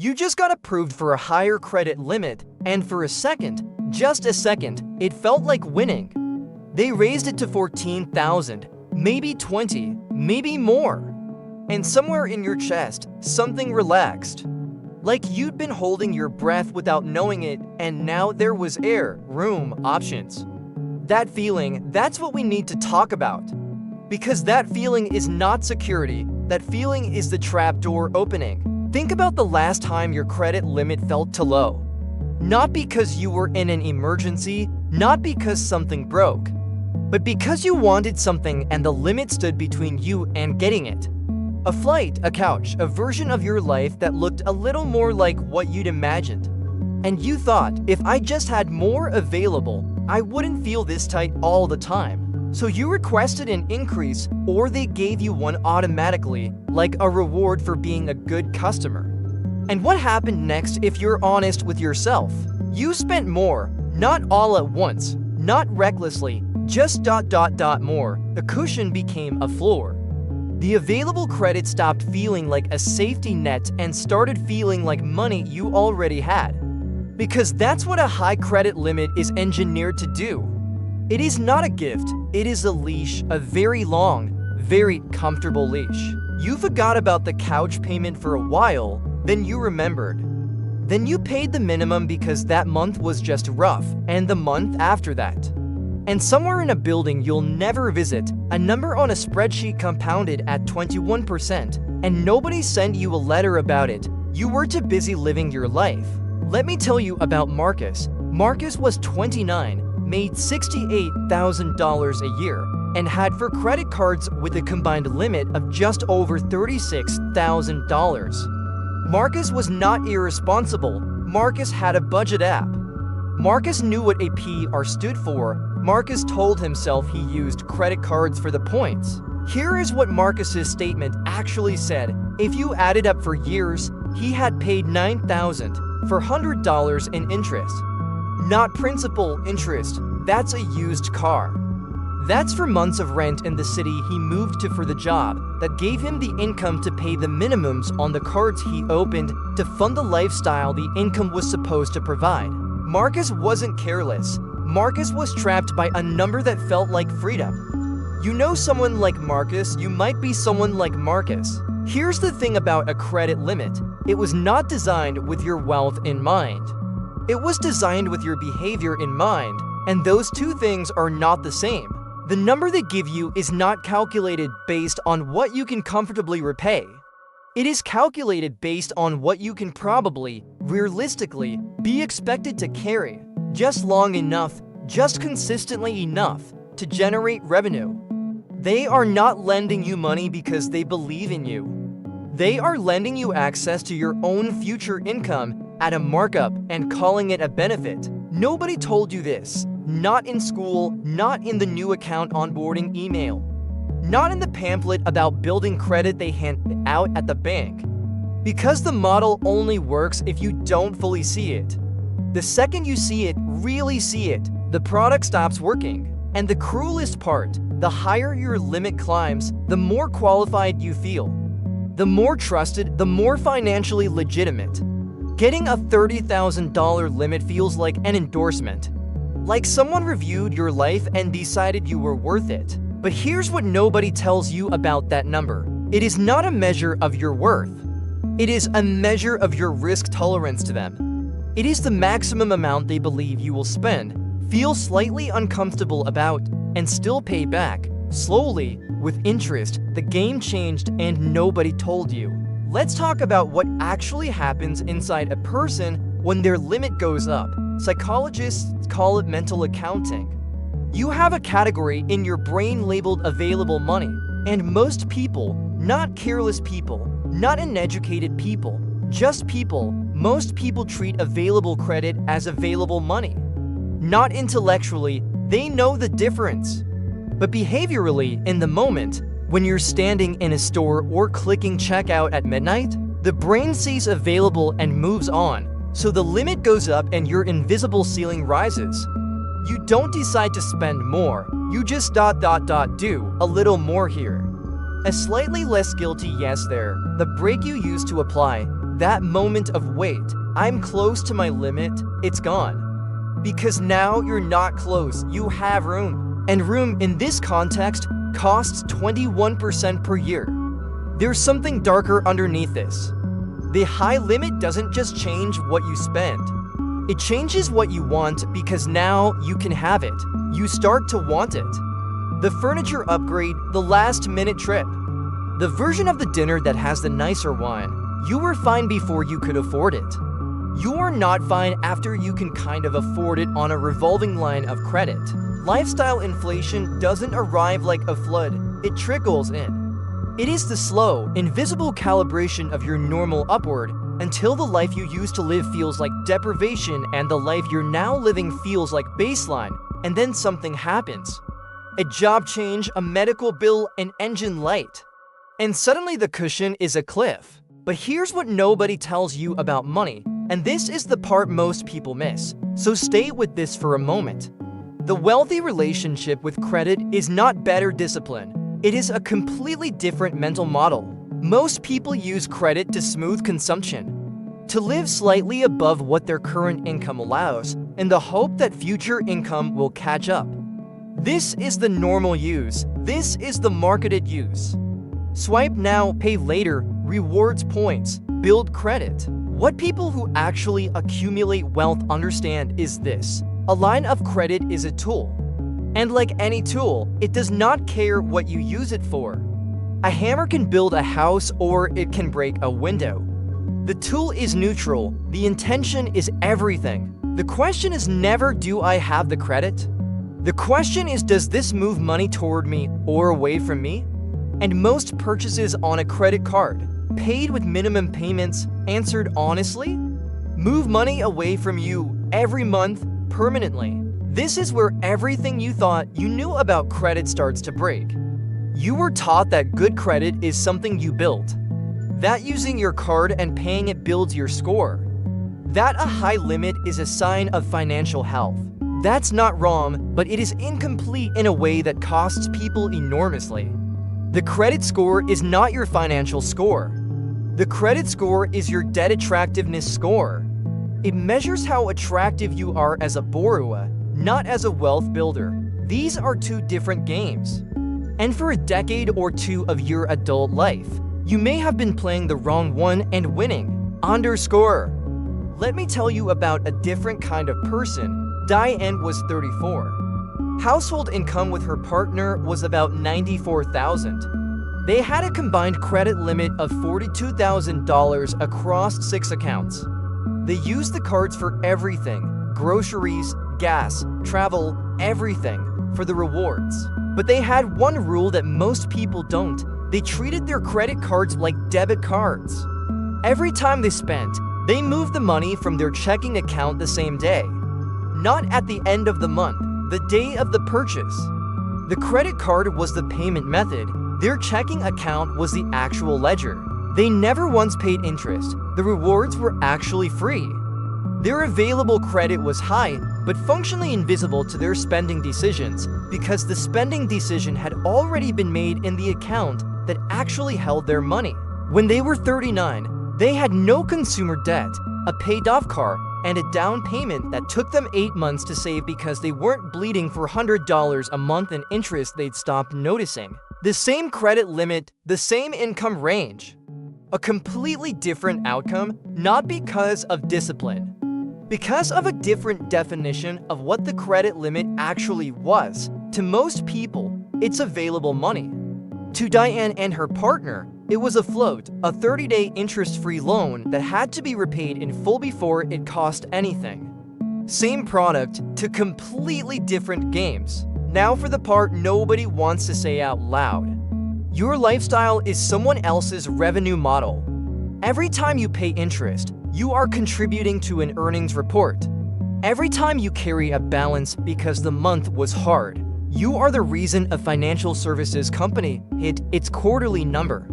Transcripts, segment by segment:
You just got approved for a higher credit limit, and for a second, just a second, it felt like winning. They raised it to 14,000, maybe 20, maybe more. And somewhere in your chest, something relaxed. Like you'd been holding your breath without knowing it, and now there was air, room, options. That feeling, that's what we need to talk about. Because that feeling is not security, that feeling is the trapdoor opening. Think about the last time your credit limit felt too low. Not because you were in an emergency, not because something broke, but because you wanted something and the limit stood between you and getting it. A flight, a couch, a version of your life that looked a little more like what you'd imagined. And you thought, if I just had more available, I wouldn't feel this tight all the time. So you requested an increase, or they gave you one automatically, like a reward for being a good customer. And what happened next if you're honest with yourself? You spent more, not all at once, not recklessly, just more. The cushion became a floor. The available credit stopped feeling like a safety net and started feeling like money you already had. Because that's what a high credit limit is engineered to do. It is not a gift, it is a leash, a very long, very comfortable leash. You forgot about the couch payment for a while, then you remembered. Then you paid the minimum because that month was just rough, and the month after that. And somewhere in a building you'll never visit, a number on a spreadsheet compounded at 21%, and nobody sent you a letter about it. You were too busy living your life. Let me tell you about Marcus. Marcus was 29, made $68,000 a year, and had four credit cards with a combined limit of just over $36,000. Marcus was not irresponsible. Marcus had a budget app. Marcus knew what a PR stood for. Marcus told himself he used credit cards for the points. Here is what Marcus's statement actually said. If you added up for years, he had paid $9,400 in interest. Not principal interest, that's a used car. That's for months of rent in the city he moved to for the job that gave him the income to pay the minimums on the cards he opened to fund the lifestyle the income was supposed to provide. Marcus wasn't careless. Marcus was trapped by a number that felt like freedom. You know someone like Marcus, you might be someone like Marcus. Here's the thing about a credit limit. It was not designed with your wealth in mind. It was designed with your behavior in mind, and those two things are not the same. The number they give you is not calculated based on what you can comfortably repay. It is calculated based on what you can probably, realistically, be expected to carry, just long enough, just consistently enough, to generate revenue. They are not lending you money because they believe in you. They are lending you access to your own future income at a markup and calling it a benefit. Nobody told you this. Not in school, not in the new account onboarding email, not in the pamphlet about building credit they hand out at the bank. Because the model only works if you don't fully see it. The second you see it, really see it, the product stops working. And the cruelest part, the higher your limit climbs, the more qualified you feel. The more trusted, the more financially legitimate. Getting a $30,000 limit feels like an endorsement. Like someone reviewed your life and decided you were worth it. But here's what nobody tells you about that number. It is not a measure of your worth. It is a measure of your risk tolerance to them. It is the maximum amount they believe you will spend, feel slightly uncomfortable about, and still pay back, slowly, with interest. The game changed and nobody told you. Let's talk about what actually happens inside a person when their limit goes up. Psychologists call it mental accounting. You have a category in your brain labeled available money, and most people, not careless people, not uneducated people, just people, most people treat available credit as available money. Not intellectually, they know the difference. But behaviorally, in the moment, when you're standing in a store or clicking checkout at midnight, the brain sees available and moves on. So the limit goes up and your invisible ceiling rises. You don't decide to spend more, you just do a little more here. A slightly less guilty yes there, the brake you used to apply, That moment of wait, I'm close to my limit, it's gone. Because now you're not close, you have room. And room in this context costs 21% per year. There's something darker underneath this. The high limit doesn't just change what you spend. It changes what you want because now you can have it. You start to want it. The furniture upgrade, the last-minute trip. The version of the dinner that has the nicer wine. You were fine before you could afford it. You are not fine after you can kind of afford it on a revolving line of credit. Lifestyle inflation doesn't arrive like a flood, it trickles in. It is the slow, invisible calibration of your normal upward until the life you used to live feels like deprivation and the life you're now living feels like baseline, and then something happens. A job change, a medical bill, an engine light. And suddenly the cushion is a cliff. But here's what nobody tells you about money, and this is the part most people miss. So stay with this for a moment. The wealthy relationship with credit is not better discipline. It is a completely different mental model. Most people use credit to smooth consumption, to live slightly above what their current income allows, in the hope that future income will catch up. This is the normal use. This is the marketed use. Swipe now, pay later, rewards points, build credit. What people who actually accumulate wealth understand is this. A line of credit is a tool. And like any tool, it does not care what you use it for. A hammer can build a house or it can break a window. The tool is neutral. The intention is everything. The question is never, do I have the credit? The question is, does this move money toward me or away from me? And most purchases on a credit card, paid with minimum payments, answered honestly, move money away from you every month permanently. This is where everything you thought you knew about credit starts to break. You were taught that good credit is something you built, that using your card and paying it builds your score, that a high limit is a sign of financial health. That's not wrong, but it is incomplete in a way that costs people enormously. The credit score is not your financial score. The credit score is your debt attractiveness score. It measures how attractive you are as a borrower, not as a wealth builder. These are two different games. And for a decade or two of your adult life, you may have been playing the wrong one and winning. Underscore. Let me tell you about a different kind of person. Diane was 34. Household income with her partner was about $94,000. They had a combined credit limit of $42,000 across 6 accounts. They used the cards for everything: groceries, gas, travel, everything, for the rewards. But they had one rule that most people don't. They treated their credit cards like debit cards. Every time they spent, they moved the money from their checking account the same day. Not at the end of the month, the day of the purchase. The credit card was the payment method. Their checking account was the actual ledger. They never once paid interest. The rewards were actually free. Their available credit was high, but functionally invisible to their spending decisions because the spending decision had already been made in the account that actually held their money. When they were 39, they had no consumer debt, a paid-off car, and a down payment that took them 8 months to save because they weren't bleeding for $100 a month in interest they'd stopped noticing. The same credit limit, the same income range. A completely different outcome, not because of discipline. Because of a different definition of what the credit limit actually was. To most people, it's available money. To Diane and her partner, it was a float, a 30-day interest-free loan that had to be repaid in full before it cost anything. Same product to completely different games. Now for the part nobody wants to say out loud. Your lifestyle is someone else's revenue model. Every time you pay interest, you are contributing to an earnings report. Every time you carry a balance because the month was hard, you are the reason a financial services company hit its quarterly number.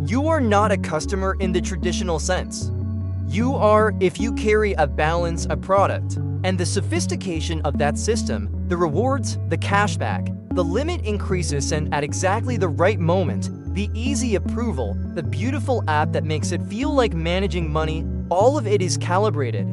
You are not a customer in the traditional sense. You are, if you carry a balance, a product. And the sophistication of that system, the rewards, the cashback, the limit increases and at exactly the right moment, the easy approval, the beautiful app that makes it feel like managing money, all of it is calibrated.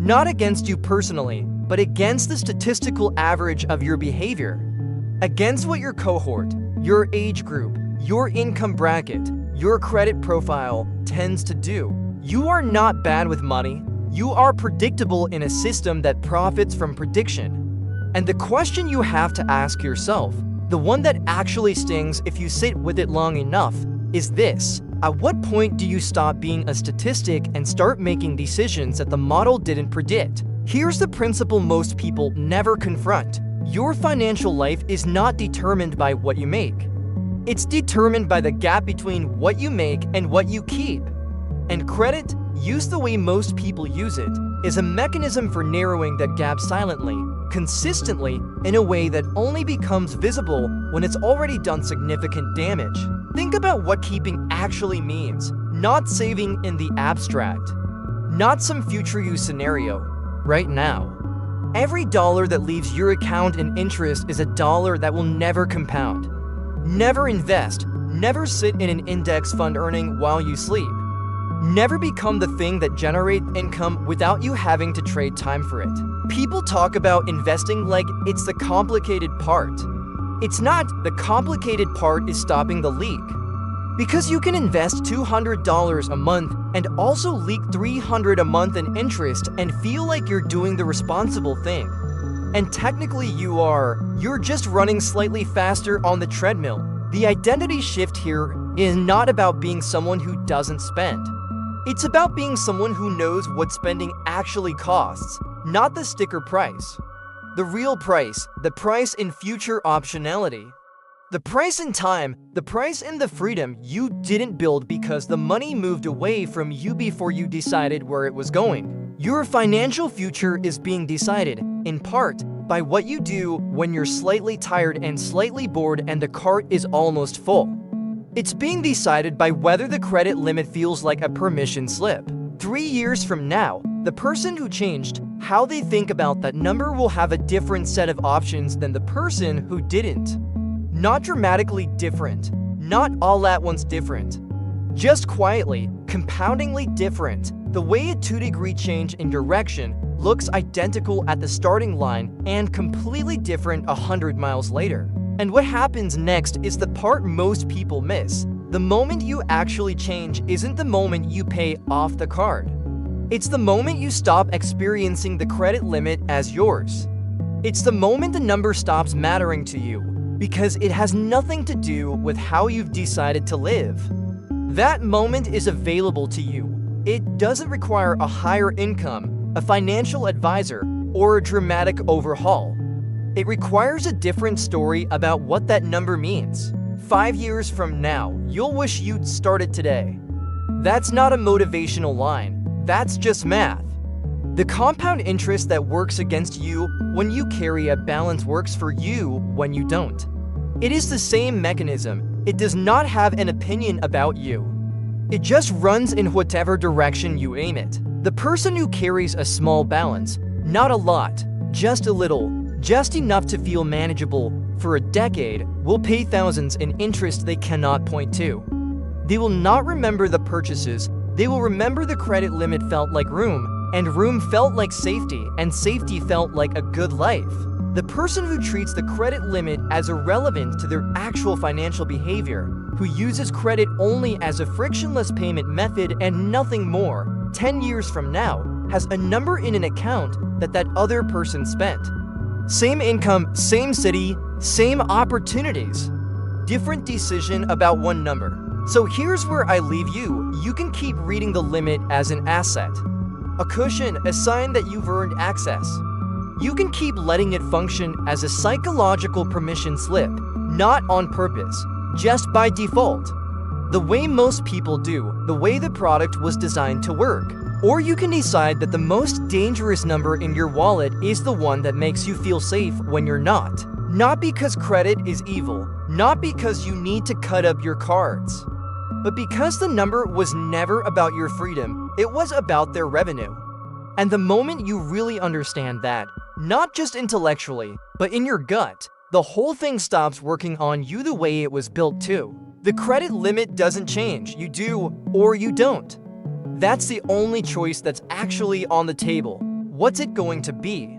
Not against you personally, but against the statistical average of your behavior. Against what your cohort, your age group, your income bracket, your credit profile tends to do. You are not bad with money. You are predictable in a system that profits from prediction. And the question you have to ask yourself, the one that actually stings if you sit with it long enough, is this: at what point do you stop being a statistic and start making decisions that the model didn't predict? Here's the principle most people never confront. Your financial life is not determined by what you make. It's determined by the gap between what you make and what you keep. And credit, used the way most people use it, is a mechanism for narrowing that gap silently, consistently, in a way that only becomes visible when it's already done significant damage. Think about what keeping actually means, not saving in the abstract, not some future you scenario, right now. Every dollar that leaves your account in interest is a dollar that will never compound. Never invest, never sit in an index fund earning while you sleep. Never become the thing that generates income without you having to trade time for it. People talk about investing like it's the complicated part. It's not. The complicated part is stopping the leak. Because you can invest $200 a month and also leak $300 a month in interest and feel like you're doing the responsible thing. And technically you're just running slightly faster on the treadmill. The identity shift here is not about being someone who doesn't spend. It's about being someone who knows what spending actually costs, not the sticker price. The real price, the price in future optionality. The price in time, the price in the freedom you didn't build because the money moved away from you before you decided where it was going. Your financial future is being decided, in part, by what you do when you're slightly tired and slightly bored and the cart is almost full. It's being decided by whether the credit limit feels like a permission slip. 3 years from now, the person who changed how they think about that number will have a different set of options than the person who didn't. Not dramatically different, not all at once different. Just quietly, compoundingly different. The way a 2-degree change in direction looks identical at the starting line and completely different 100 miles later. And what happens next is the part most people miss. The moment you actually change isn't the moment you pay off the card. It's the moment you stop experiencing the credit limit as yours. It's the moment the number stops mattering to you, because it has nothing to do with how you've decided to live. That moment is available to you. It doesn't require a higher income, a financial advisor, or a dramatic overhaul. It requires a different story about what that number means. 5 years from now, you'll wish you'd started today. That's not a motivational line. That's just math. The compound interest that works against you when you carry a balance works for you when you don't. It is the same mechanism. It does not have an opinion about you. It just runs in whatever direction you aim it. The person who carries a small balance, not a lot, just a little, just enough to feel manageable for a decade, will pay thousands in interest they cannot point to. They will not remember the purchases. They will remember the credit limit felt like room, and room felt like safety, and safety felt like a good life. The person who treats the credit limit as irrelevant to their actual financial behavior, who uses credit only as a frictionless payment method and nothing more, 10 years from now, has a number in an account that other person spent. Same income, same city, same opportunities. Different decision about one number. So here's where I leave you. You can keep reading the limit as an asset, a cushion, a sign that you've earned access. You can keep letting it function as a psychological permission slip, not on purpose, just by default. The way most people do, the way the product was designed to work. Or you can decide that the most dangerous number in your wallet is the one that makes you feel safe when you're not. Not because credit is evil, not because you need to cut up your cards, but because the number was never about your freedom, it was about their revenue. And the moment you really understand that, not just intellectually, but in your gut, the whole thing stops working on you the way it was built to. The credit limit doesn't change. You do or you don't. That's the only choice that's actually on the table. What's it going to be?